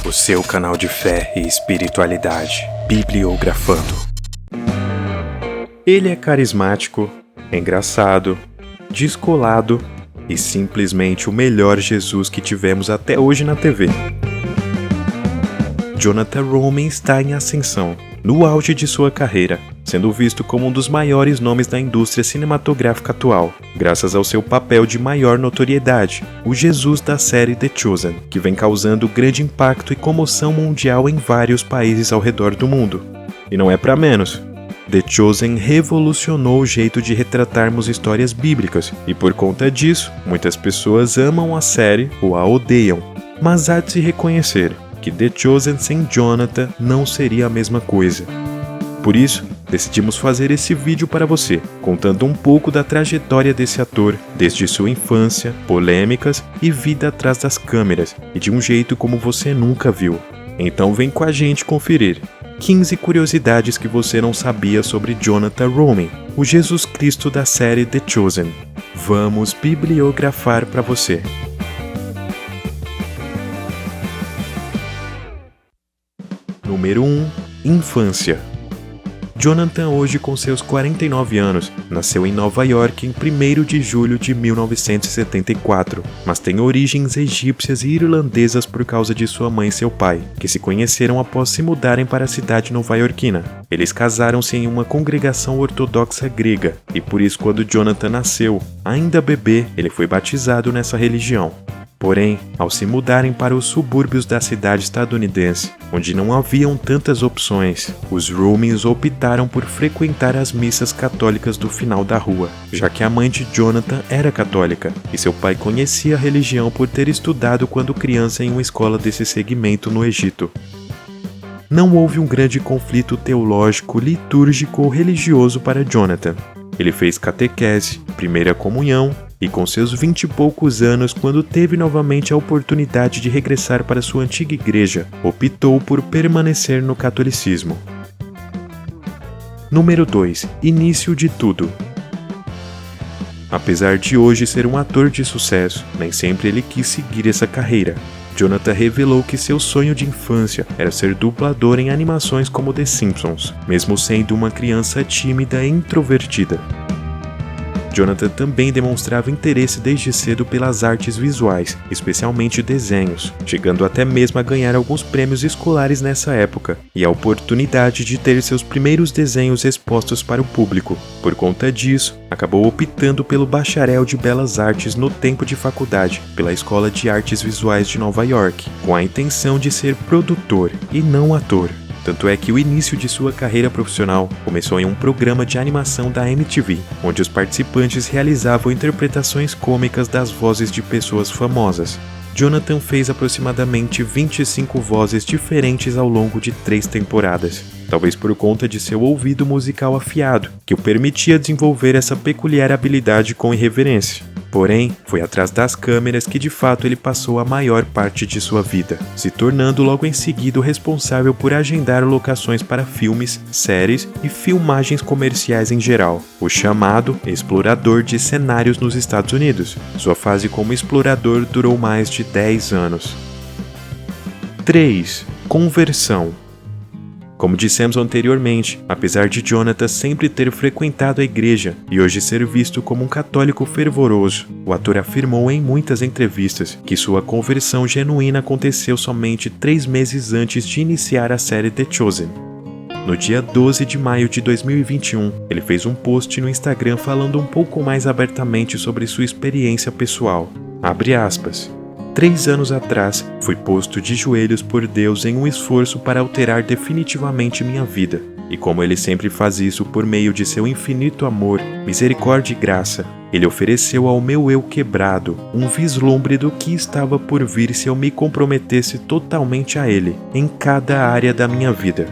o seu canal de fé e espiritualidade, Bibliografando. Ele é carismático, engraçado, descolado e simplesmente o melhor Jesus que tivemos até hoje na TV. Jonathan Roumie está em ascensão, no auge de sua carreira, sendo visto como um dos maiores nomes da indústria cinematográfica atual, graças ao seu papel de maior notoriedade, o Jesus da série The Chosen, que vem causando grande impacto e comoção mundial em vários países ao redor do mundo. E não é para menos. The Chosen revolucionou o jeito de retratarmos histórias bíblicas, e por conta disso, muitas pessoas amam a série ou a odeiam, mas há de se reconhecer que The Chosen sem Jonathan não seria a mesma coisa. Por isso, decidimos fazer esse vídeo para você, contando um pouco da trajetória desse ator, desde sua infância, polêmicas e vida atrás das câmeras, e de um jeito como você nunca viu. Então vem com a gente conferir 15 curiosidades que você não sabia sobre Jonathan Roumie, o Jesus Cristo da série The Chosen. Vamos bibliografar para você. Número 1. Infância. Jonathan, hoje com seus 49 anos, nasceu em Nova York em 1º de julho de 1974, mas tem origens egípcias e irlandesas por causa de sua mãe e seu pai, que se conheceram após se mudarem para a cidade nova-iorquina. Eles casaram-se em uma congregação ortodoxa grega, e por isso quando Jonathan nasceu, ainda bebê, ele foi batizado nessa religião. Porém, ao se mudarem para os subúrbios da cidade estadunidense, onde não haviam tantas opções, os Roumies optaram por frequentar as missas católicas do final da rua, já que a mãe de Jonathan era católica, e seu pai conhecia a religião por ter estudado quando criança em uma escola desse segmento no Egito. Não houve um grande conflito teológico, litúrgico ou religioso para Jonathan. Ele fez catequese, primeira comunhão, e com seus 20 e poucos anos, quando teve novamente a oportunidade de regressar para sua antiga igreja, optou por permanecer no catolicismo. Número 2. Início de tudo. Apesar de hoje ser um ator de sucesso, nem sempre ele quis seguir essa carreira. Jonathan revelou que seu sonho de infância era ser dublador em animações como The Simpsons, mesmo sendo uma criança tímida e introvertida. Jonathan também demonstrava interesse desde cedo pelas artes visuais, especialmente desenhos, chegando até mesmo a ganhar alguns prêmios escolares nessa época, e a oportunidade de ter seus primeiros desenhos expostos para o público. Por conta disso, acabou optando pelo bacharel de Belas Artes no tempo de faculdade, pela Escola de Artes Visuais de Nova York, com a intenção de ser produtor e não ator. Tanto é que o início de sua carreira profissional começou em um programa de animação da MTV, onde os participantes realizavam interpretações cômicas das vozes de pessoas famosas. Jonathan fez aproximadamente 25 vozes diferentes ao longo de 3 temporadas, talvez por conta de seu ouvido musical afiado, que o permitia desenvolver essa peculiar habilidade com irreverência. Porém, foi atrás das câmeras que de fato ele passou a maior parte de sua vida, se tornando logo em seguida o responsável por agendar locações para filmes, séries e filmagens comerciais em geral, o chamado explorador de cenários nos Estados Unidos. Sua fase como explorador durou mais de 10 anos. 3. Conversão. Como dissemos anteriormente, apesar de Jonathan sempre ter frequentado a igreja e hoje ser visto como um católico fervoroso, o ator afirmou em muitas entrevistas que sua conversão genuína aconteceu somente 3 meses antes de iniciar a série The Chosen. No dia 12 de maio de 2021, ele fez um post no Instagram falando um pouco mais abertamente sobre sua experiência pessoal. Abre aspas. 3 anos atrás, fui posto de joelhos por Deus em um esforço para alterar definitivamente minha vida. E como Ele sempre faz isso por meio de seu infinito amor, misericórdia e graça, Ele ofereceu ao meu eu quebrado um vislumbre do que estava por vir se eu me comprometesse totalmente a Ele, em cada área da minha vida.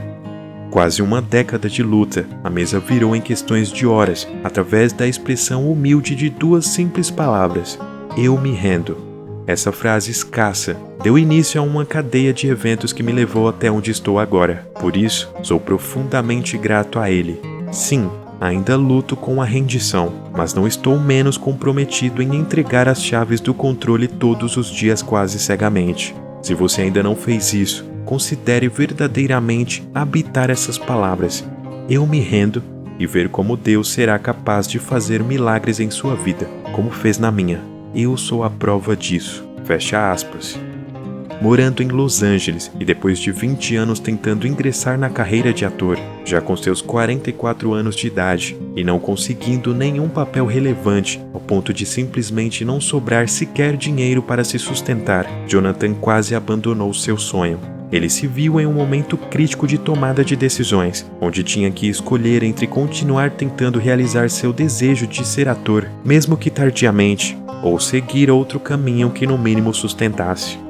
Quase uma década de luta, a mesa virou em questões de horas, através da expressão humilde de 2 simples palavras: eu me rendo. Essa frase escassa deu início a uma cadeia de eventos que me levou até onde estou agora. Por isso, sou profundamente grato a Ele. Sim, ainda luto com a rendição, mas não estou menos comprometido em entregar as chaves do controle todos os dias quase cegamente. Se você ainda não fez isso, considere verdadeiramente habitar essas palavras. Eu me rendo e ver como Deus será capaz de fazer milagres em sua vida, como fez na minha. Eu sou a prova disso. Fecha aspas. Morando em Los Angeles e depois de 20 anos tentando ingressar na carreira de ator, já com seus 44 anos de idade e não conseguindo nenhum papel relevante ao ponto de simplesmente não sobrar sequer dinheiro para se sustentar, Jonathan quase abandonou seu sonho. Ele se viu em um momento crítico de tomada de decisões, onde tinha que escolher entre continuar tentando realizar seu desejo de ser ator, mesmo que tardiamente, ou seguir outro caminho que no mínimo sustentasse.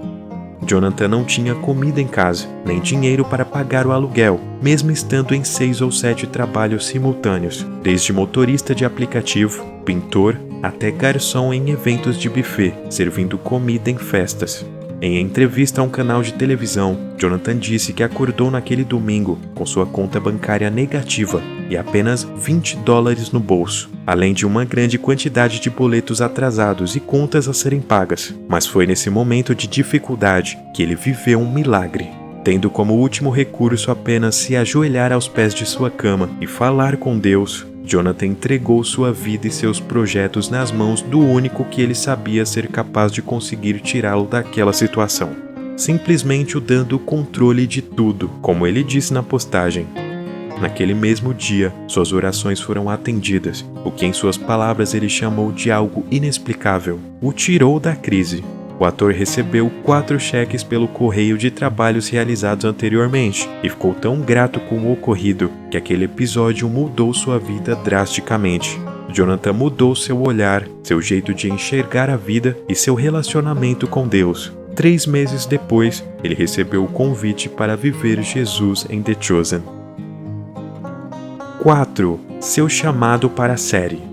Jonathan não tinha comida em casa, nem dinheiro para pagar o aluguel, mesmo estando em 6 ou 7 trabalhos simultâneos, desde motorista de aplicativo, pintor, até garçom em eventos de buffet, servindo comida em festas. Em entrevista a um canal de televisão, Jonathan disse que acordou naquele domingo com sua conta bancária negativa e apenas $20 no bolso, além de uma grande quantidade de boletos atrasados e contas a serem pagas. Mas foi nesse momento de dificuldade que ele viveu um milagre. Tendo como último recurso apenas se ajoelhar aos pés de sua cama e falar com Deus, Jonathan entregou sua vida e seus projetos nas mãos do único que ele sabia ser capaz de conseguir tirá-lo daquela situação, simplesmente o dando o controle de tudo, como ele disse na postagem. Naquele mesmo dia, suas orações foram atendidas, o que em suas palavras ele chamou de algo inexplicável. O tirou da crise. O ator recebeu 4 cheques pelo correio de trabalhos realizados anteriormente e ficou tão grato com o ocorrido que aquele episódio mudou sua vida drasticamente. Jonathan mudou seu olhar, seu jeito de enxergar a vida e seu relacionamento com Deus. 3 meses depois, ele recebeu o convite para viver Jesus em The Chosen. 4. Seu chamado para a série.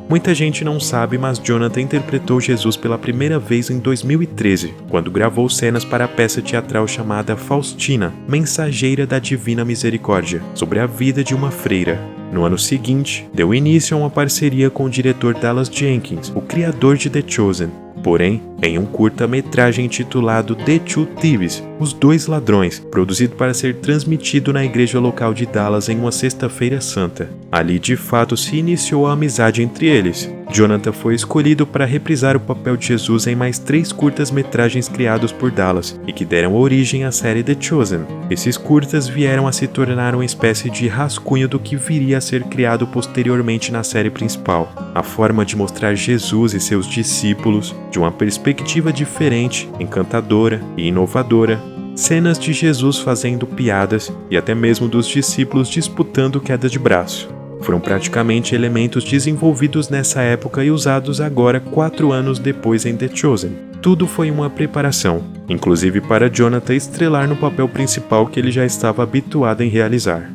Muita gente não sabe, mas Jonathan interpretou Jesus pela primeira vez em 2013, quando gravou cenas para a peça teatral chamada Faustina, Mensageira da Divina Misericórdia, sobre a vida de uma freira. No ano seguinte, deu início a uma parceria com o diretor Dallas Jenkins, o criador de The Chosen. Porém, em um curta-metragem intitulado The Two Thieves, Os Dois Ladrões, produzido para ser transmitido na igreja local de Dallas em uma sexta-feira santa. Ali, de fato, se iniciou a amizade entre eles. Jonathan foi escolhido para reprisar o papel de Jesus em mais 3 curtas-metragens criados por Dallas e que deram origem à série The Chosen. Esses curtas vieram a se tornar uma espécie de rascunho do que viria a ser criado posteriormente na série principal. A forma de mostrar Jesus e seus discípulos de uma perspectiva diferente, encantadora e inovadora, cenas de Jesus fazendo piadas e até mesmo dos discípulos disputando queda de braço. Foram praticamente elementos desenvolvidos nessa época e usados agora 4 anos depois em The Chosen. Tudo foi uma preparação, inclusive para Jonathan estrelar no papel principal que ele já estava habituado em realizar.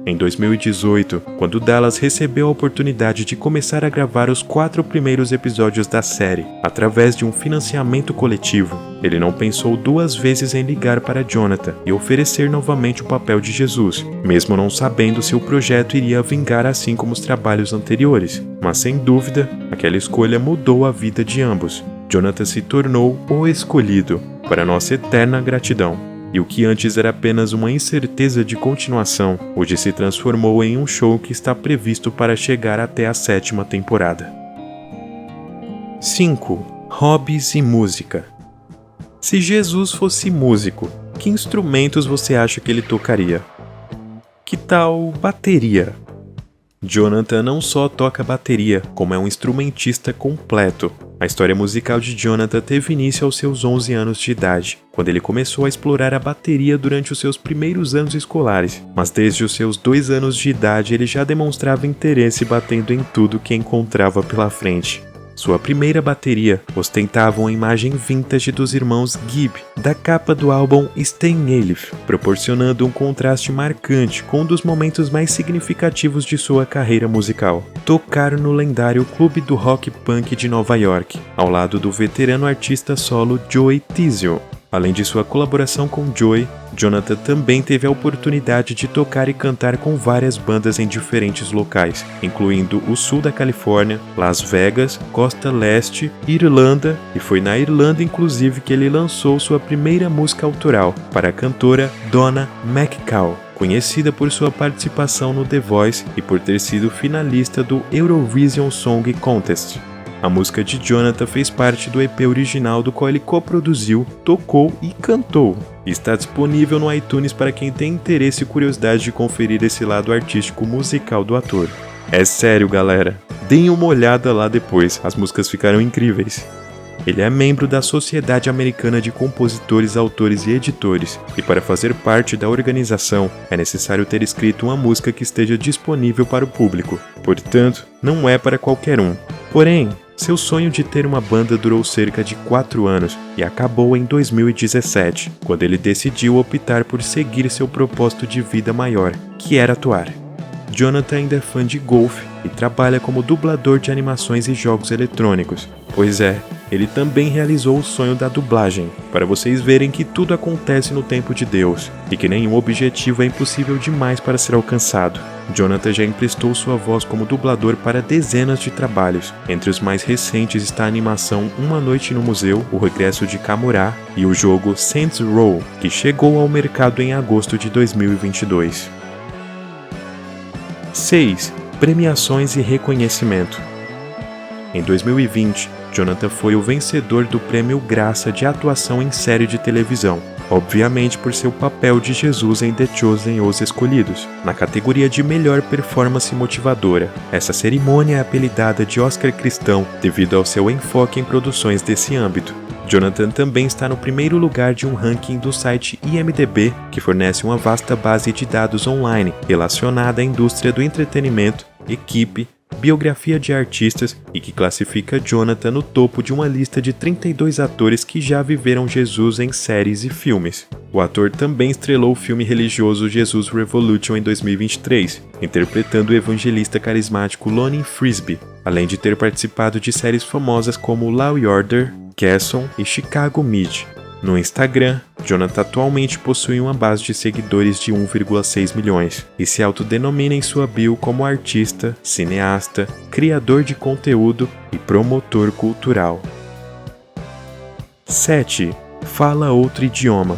Em 2018, quando Dallas recebeu a oportunidade de começar a gravar os 4 primeiros episódios da série, através de um financiamento coletivo, ele não pensou 2 vezes em ligar para Jonathan e oferecer novamente o papel de Jesus, mesmo não sabendo se o projeto iria vingar assim como os trabalhos anteriores. Mas sem dúvida, aquela escolha mudou a vida de ambos. Jonathan se tornou o escolhido, para nossa eterna gratidão. E o que antes era apenas uma incerteza de continuação, hoje se transformou em um show que está previsto para chegar até a 7ª temporada. 5. Hobbies e música. Se Jesus fosse músico, que instrumentos você acha que ele tocaria? Que tal bateria? Jonathan não só toca bateria, como é um instrumentista completo. A história musical de Jonathan teve início aos seus 11 anos de idade, quando ele começou a explorar a bateria durante os seus primeiros anos escolares. Mas desde os seus 2 anos de idade ele já demonstrava interesse batendo em tudo que encontrava pela frente. Sua primeira bateria ostentava uma imagem vintage dos irmãos Gibb, da capa do álbum Stan Elif, proporcionando um contraste marcante com um dos momentos mais significativos de sua carreira musical: tocar no lendário clube do rock punk de Nova York, ao lado do veterano artista solo Joey Tizio. Além de sua colaboração com Joey, Jonathan também teve a oportunidade de tocar e cantar com várias bandas em diferentes locais, incluindo o sul da Califórnia, Las Vegas, Costa Leste, Irlanda, e foi na Irlanda inclusive que ele lançou sua primeira música autoral para a cantora Donna McCall, conhecida por sua participação no The Voice e por ter sido finalista do Eurovision Song Contest. A música de Jonathan fez parte do EP original do qual ele coproduziu, tocou e cantou. Está disponível no iTunes para quem tem interesse e curiosidade de conferir esse lado artístico musical do ator. É sério, galera, deem uma olhada lá depois, as músicas ficaram incríveis. Ele é membro da Sociedade Americana de Compositores, Autores e Editores, e para fazer parte da organização é necessário ter escrito uma música que esteja disponível para o público, portanto, não é para qualquer um. Porém, seu sonho de ter uma banda durou cerca de 4 anos e acabou em 2017, quando ele decidiu optar por seguir seu propósito de vida maior, que era atuar. Jonathan ainda é fã de golfe e trabalha como dublador de animações e jogos eletrônicos. Pois é, ele também realizou o sonho da dublagem, para vocês verem que tudo acontece no tempo de Deus e que nenhum objetivo é impossível demais para ser alcançado. Jonathan já emprestou sua voz como dublador para dezenas de trabalhos. Entre os mais recentes está a animação Uma Noite no Museu, O Regresso de Kamura e o jogo Saints Row, que chegou ao mercado em agosto de 2022. 6. Premiações e reconhecimento. Em 2020, Jonathan foi o vencedor do Prêmio Graça de Atuação em Série de Televisão, obviamente por seu papel de Jesus em The Chosen, Os Escolhidos, na categoria de Melhor Performance Motivadora. Essa cerimônia é apelidada de Oscar Cristão devido ao seu enfoque em produções desse âmbito. Jonathan também está no primeiro lugar de um ranking do site IMDb, que fornece uma vasta base de dados online relacionada à indústria do entretenimento, equipe, biografia de artistas e que classifica Jonathan no topo de uma lista de 32 atores que já viveram Jesus em séries e filmes. O ator também estrelou o filme religioso Jesus Revolution em 2023, interpretando o evangelista carismático Lonnie Frisbee, além de ter participado de séries famosas como Law & Order, Castle e Chicago Med. No Instagram, Jonathan atualmente possui uma base de seguidores de 1,6 milhões e se autodenomina em sua bio como artista, cineasta, criador de conteúdo e promotor cultural. 7. Fala outro idioma.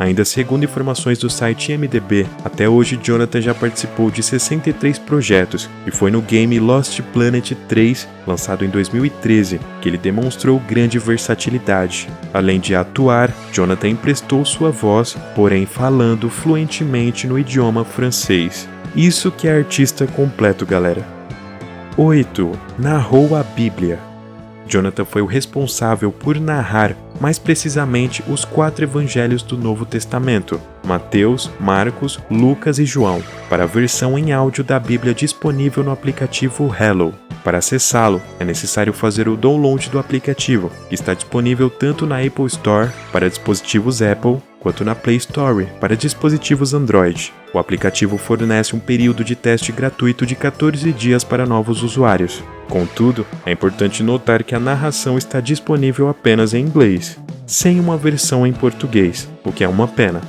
Ainda segundo informações do site IMDb, até hoje Jonathan já participou de 63 projetos e foi no game Lost Planet 3, lançado em 2013, que ele demonstrou grande versatilidade. Além de atuar, Jonathan emprestou sua voz, porém falando fluentemente no idioma francês. Isso que é artista completo, galera. 8. Narrou a Bíblia. Jonathan foi o responsável por narrar, mais precisamente, os 4 evangelhos do Novo Testamento, Mateus, Marcos, Lucas e João, para a versão em áudio da Bíblia disponível no aplicativo Hello. Para acessá-lo, é necessário fazer o download do aplicativo, que está disponível tanto na Apple Store para dispositivos Apple, quanto na Play Store para dispositivos Android. O aplicativo fornece um período de teste gratuito de 14 dias para novos usuários. Contudo, é importante notar que a narração está disponível apenas em inglês, sem uma versão em português, o que é uma pena.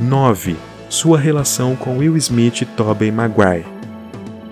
9. Sua relação com Will Smith e Tobey Maguire.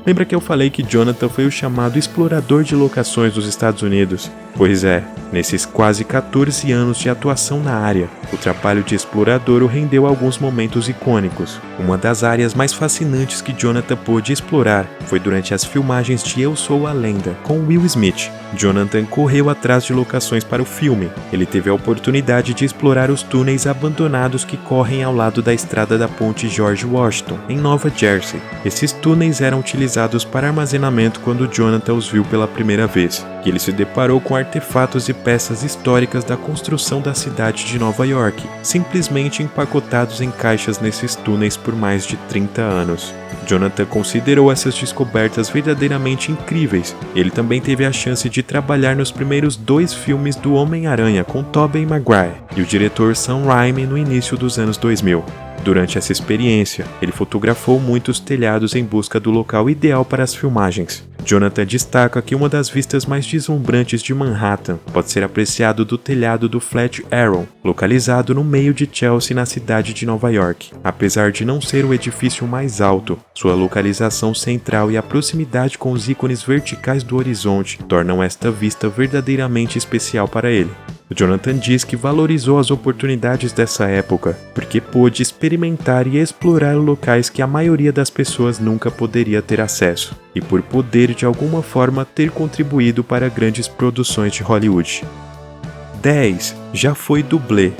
Lembra que eu falei que Jonathan foi o chamado explorador de locações dos Estados Unidos? Pois é, nesses quase 14 anos de atuação na área, o trabalho de explorador o rendeu alguns momentos icônicos. Uma das áreas mais fascinantes que Jonathan pôde explorar foi durante as filmagens de Eu Sou a Lenda, com Will Smith. Jonathan correu atrás de locações para o filme. Ele teve a oportunidade de explorar os túneis abandonados que correm ao lado da estrada da ponte George Washington, em Nova Jersey. Esses túneis eram utilizados para armazenamento quando Jonathan os viu pela primeira vez, que ele se deparou com artefatos e peças históricas da construção da cidade de Nova York, simplesmente empacotados em caixas nesses túneis por mais de 30 anos. Jonathan considerou essas descobertas verdadeiramente incríveis. Ele também teve a chance de trabalhar nos primeiros 2 filmes do Homem-Aranha com Tobey Maguire e o diretor Sam Raimi no início dos anos 2000. Durante essa experiência, ele fotografou muitos telhados em busca do local ideal para as filmagens. Jonathan destaca que uma das vistas mais deslumbrantes de Manhattan pode ser apreciado do telhado do Flatiron, localizado no meio de Chelsea, na cidade de Nova York. Apesar de não ser o edifício mais alto, sua localização central e a proximidade com os ícones verticais do horizonte tornam esta vista verdadeiramente especial para ele. Jonathan diz que valorizou as oportunidades dessa época porque pôde experimentar e explorar locais que a maioria das pessoas nunca poderia ter acesso, e por poder de alguma forma ter contribuído para grandes produções de Hollywood. 10. Já foi dublê.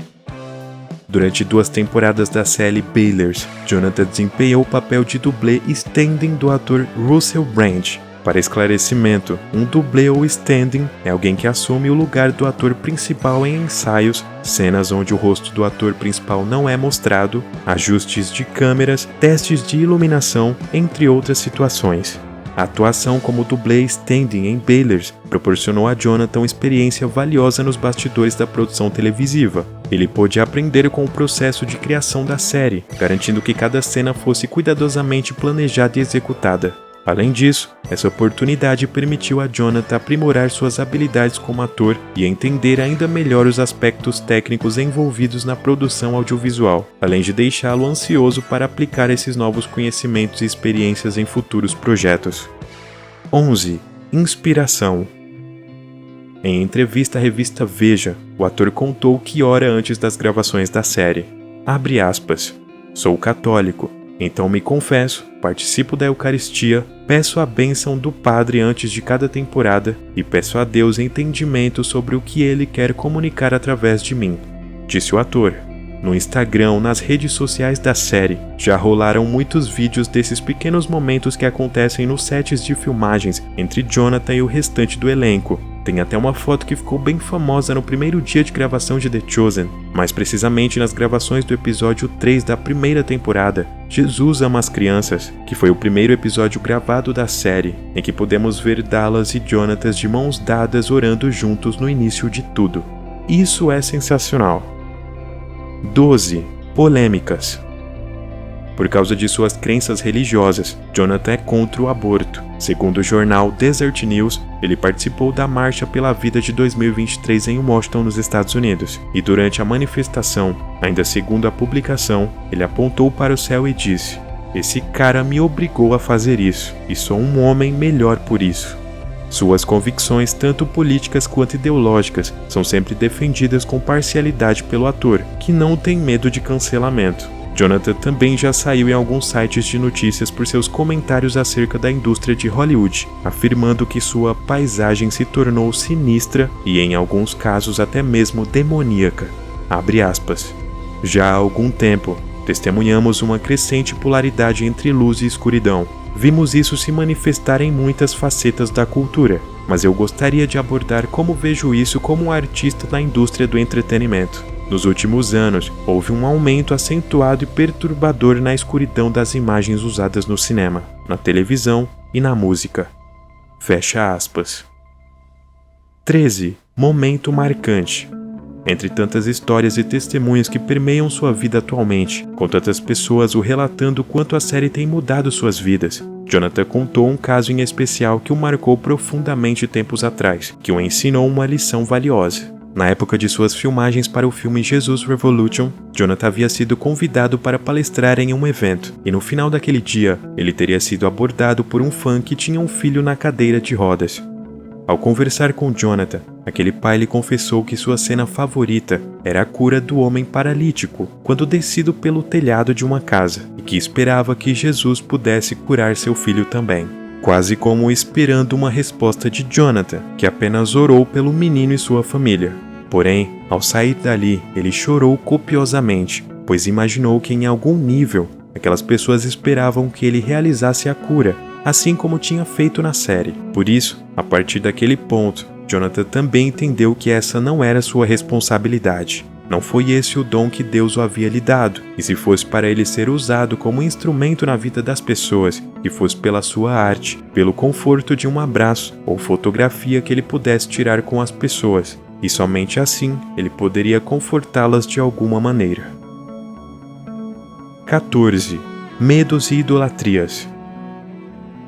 Durante 2 temporadas da série Baylers, Jonathan desempenhou o papel de dublê stand-in do ator Russell Brand. Para esclarecimento, um dublê ou stand-in é alguém que assume o lugar do ator principal em ensaios, cenas onde o rosto do ator principal não é mostrado, ajustes de câmeras, testes de iluminação, entre outras situações. A atuação como dublê stand-in em Baylers proporcionou a Jonathan experiência valiosa nos bastidores da produção televisiva. Ele pôde aprender com o processo de criação da série, garantindo que cada cena fosse cuidadosamente planejada e executada. Além disso, essa oportunidade permitiu a Jonathan aprimorar suas habilidades como ator e entender ainda melhor os aspectos técnicos envolvidos na produção audiovisual, além de deixá-lo ansioso para aplicar esses novos conhecimentos e experiências em futuros projetos. 11. Inspiração. Em entrevista à revista Veja, o ator contou que hora antes das gravações da série, abre aspas, "Sou católico, então me confesso, participo da Eucaristia, peço a bênção do Padre antes de cada temporada e peço a Deus entendimento sobre o que Ele quer comunicar através de mim", disse o ator. No Instagram, nas redes sociais da série, já rolaram muitos vídeos desses pequenos momentos que acontecem nos sets de filmagens entre Jonathan e o restante do elenco. Tem até uma foto que ficou bem famosa no primeiro dia de gravação de The Chosen, mais precisamente nas gravações do episódio 3 da primeira temporada, Jesus Ama as Crianças, que foi o primeiro episódio gravado da série, em que podemos ver Dallas e Jonathan de mãos dadas orando juntos no início de tudo. Isso é sensacional. 12. Polêmicas. Por causa de suas crenças religiosas, Jonathan é contra o aborto. Segundo o jornal Desert News, ele participou da Marcha pela Vida de 2023 em Washington, nos Estados Unidos, e durante a manifestação, ainda segundo a publicação, ele apontou para o céu e disse: "Esse cara me obrigou a fazer isso, e sou um homem melhor por isso." Suas convicções, tanto políticas quanto ideológicas, são sempre defendidas com parcialidade pelo ator, que não tem medo de cancelamento. Jonathan também já saiu em alguns sites de notícias por seus comentários acerca da indústria de Hollywood, afirmando que sua paisagem se tornou sinistra e, em alguns casos, até mesmo demoníaca. Abre aspas. "Já há algum tempo, testemunhamos uma crescente polaridade entre luz e escuridão. Vimos isso se manifestar em muitas facetas da cultura, mas eu gostaria de abordar como vejo isso como um artista na indústria do entretenimento. Nos últimos anos, houve um aumento acentuado e perturbador na escuridão das imagens usadas no cinema, na televisão e na música." Fecha aspas. 13. Momento marcante. Entre tantas histórias e testemunhos que permeiam sua vida atualmente, com tantas pessoas o relatando quanto a série tem mudado suas vidas, Jonathan contou um caso em especial que o marcou profundamente tempos atrás, que o ensinou uma lição valiosa. Na época de suas filmagens para o filme Jesus Revolution, Jonathan havia sido convidado para palestrar em um evento, e no final daquele dia, ele teria sido abordado por um fã que tinha um filho na cadeira de rodas. Ao conversar com Jonathan, aquele pai lhe confessou que sua cena favorita era a cura do homem paralítico quando descido pelo telhado de uma casa, e que esperava que Jesus pudesse curar seu filho também, quase como esperando uma resposta de Jonathan, que apenas orou pelo menino e sua família. Porém, ao sair dali, ele chorou copiosamente, pois imaginou que em algum nível, aquelas pessoas esperavam que ele realizasse a cura, assim como tinha feito na série. Por isso, a partir daquele ponto, Jonathan também entendeu que essa não era sua responsabilidade. Não foi esse o dom que Deus o havia lhe dado, e se fosse para ele ser usado como instrumento na vida das pessoas, que fosse pela sua arte, pelo conforto de um abraço ou fotografia que ele pudesse tirar com as pessoas, e somente assim ele poderia confortá-las de alguma maneira. 14. Medos e idolatrias.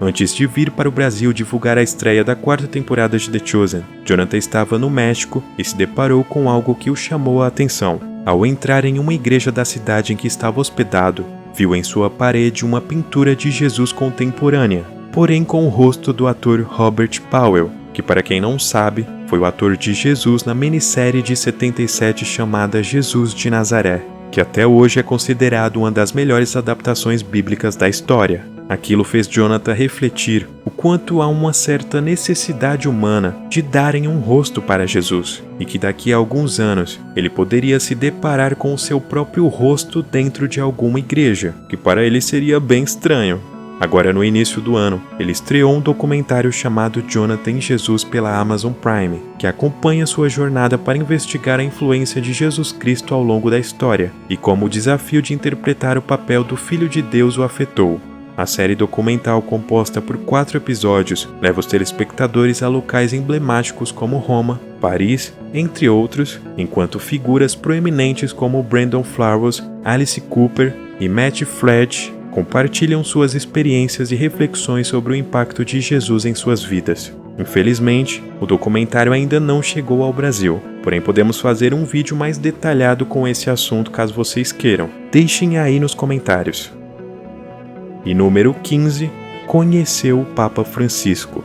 Antes de vir para o Brasil divulgar a estreia da 4ª temporada de The Chosen, Jonathan estava no México e se deparou com algo que o chamou a atenção. Ao entrar em uma igreja da cidade em que estava hospedado, viu em sua parede uma pintura de Jesus contemporânea, porém com o rosto do ator Robert Powell, que, para quem não sabe, foi o ator de Jesus na minissérie de 77 chamada Jesus de Nazaré, que até hoje é considerado uma das melhores adaptações bíblicas da história. Aquilo fez Jonathan refletir o quanto há uma certa necessidade humana de darem um rosto para Jesus, e que daqui a alguns anos ele poderia se deparar com o seu próprio rosto dentro de alguma igreja, que para ele seria bem estranho. Agora, no início do ano, ele estreou um documentário chamado Jonathan e Jesus pela Amazon Prime, que acompanha sua jornada para investigar a influência de Jesus Cristo ao longo da história e como o desafio de interpretar o papel do Filho de Deus o afetou. A série documental, composta por 4 episódios, leva os telespectadores a locais emblemáticos como Roma, Paris, entre outros, enquanto figuras proeminentes como Brandon Flowers, Alice Cooper e Matt Fledge compartilham suas experiências e reflexões sobre o impacto de Jesus em suas vidas. Infelizmente, o documentário ainda não chegou ao Brasil, porém podemos fazer um vídeo mais detalhado com esse assunto caso vocês queiram. Deixem aí nos comentários. E número 15, conheceu o Papa Francisco.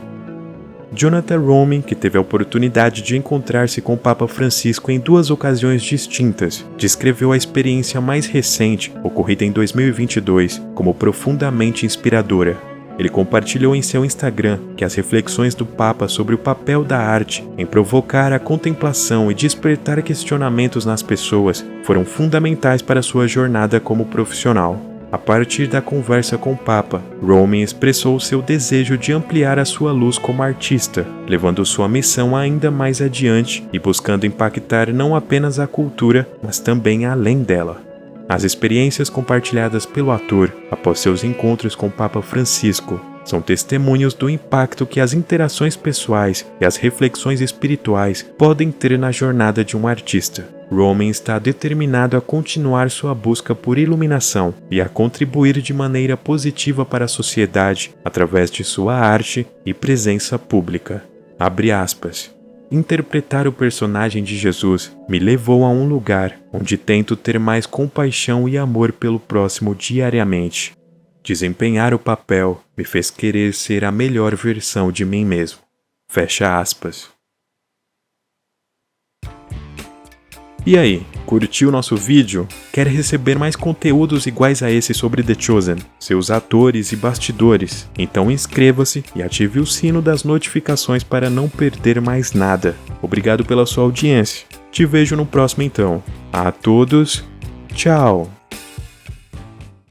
Jonathan Roumie, que teve a oportunidade de encontrar-se com o Papa Francisco em 2 ocasiões distintas, descreveu a experiência mais recente, ocorrida em 2022, como profundamente inspiradora. Ele compartilhou em seu Instagram que as reflexões do Papa sobre o papel da arte em provocar a contemplação e despertar questionamentos nas pessoas foram fundamentais para sua jornada como profissional. A partir da conversa com o Papa, Roumie expressou seu desejo de ampliar a sua luz como artista, levando sua missão ainda mais adiante e buscando impactar não apenas a cultura, mas também além dela. As experiências compartilhadas pelo ator após seus encontros com o Papa Francisco são testemunhos do impacto que as interações pessoais e as reflexões espirituais podem ter na jornada de um artista. Roumie está determinado a continuar sua busca por iluminação e a contribuir de maneira positiva para a sociedade através de sua arte e presença pública. Abre aspas. Interpretar o personagem de Jesus me levou a um lugar onde tento ter mais compaixão e amor pelo próximo diariamente. Desempenhar o papel me fez querer ser a melhor versão de mim mesmo. Fecha aspas. E aí, curtiu nosso vídeo? Quer receber mais conteúdos iguais a esse sobre The Chosen, seus atores e bastidores? Então inscreva-se e ative o sino das notificações para não perder mais nada. Obrigado pela sua audiência. Te vejo no próximo então. A todos, tchau!